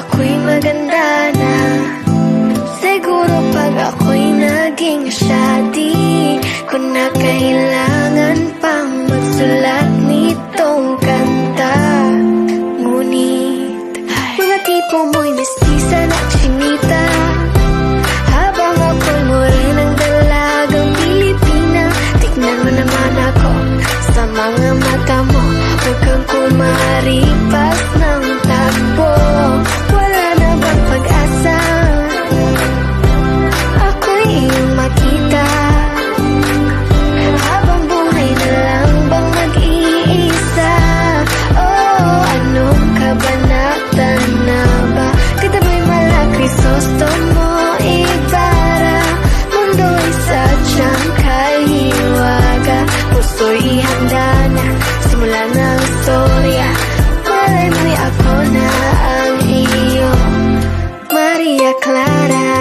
ako'y maganda na. Siguro pag ako'y naging siya, di ko na kailangan pang magsulat nitong kanta. Ngunit mga tipo mo'y mestiza na chinita, habang ako'y morenang dalagang Pilipina. Tignan mo naman ako sa mga mata mo, huwag kang kumaripas ng takbo. Wala na bang pag-asa? Ako'y iyong makita, habang buhay na lang bang mag-iisa? Oh, anong kabanatan na ba? Kataba'y mala Crisostomo Ibarra, mundo'y sadyang kahiwaga. Puso'y handa na, simula na ang istorya. Malay mo'y ako na ang iyo, Maria Clara.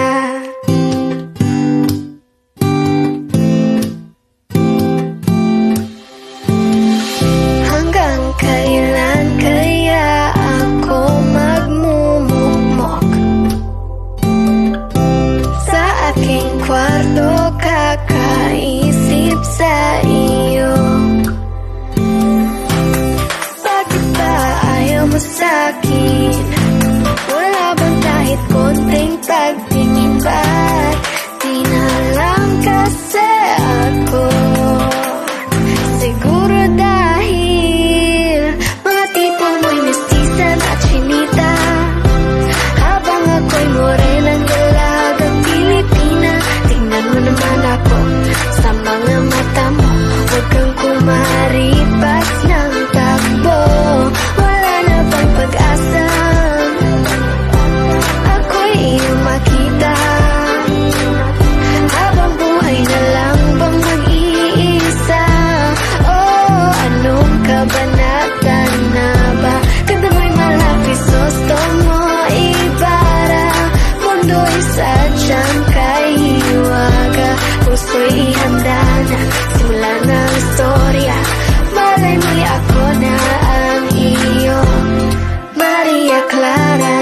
Hanggang kailan kaya ako magmumukmok sa aking kwarto, kakaisip sa iyo? Bakit ba ayaw mo sa'kin? Wala bang kahit konting pagtingin? Ba't di na lang kasi ako? Siguro dahil mga tipo mo'y mestiza na chinita, habang ako'y morenang dalagang Pilipina. Tingnan mo naman ako sa mga mata mo, huwag kang kumaripas ng takbo. Wala na bang pag-asa? Ako'y iyong makita, habang buhay na lang bang mag-iisa? Oh, anong kabanatan na ba? Ganda mo'y mala Crisostomo Ibarra, mundo'y sadyang kahiwaga. Puso'y ihanda na, simula na ang istorya. Malay mo'y ako na ang iyo, Maria Clara.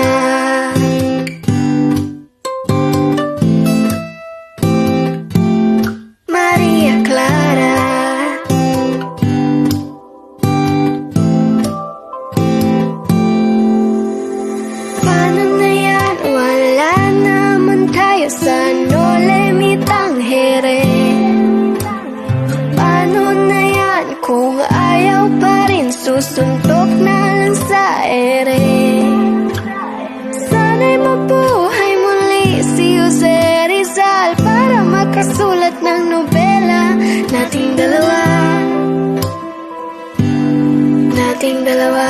Maria Clara. Paano na yan? Wala naman tayo sa Nolemitang here. Paano na yan kung ayaw pa rin? Susuntok na lang sa ere. Sana'y mabuhay muli si Jose Rizal para makasulat ng nobela. Nating dalawa, nating dalawa.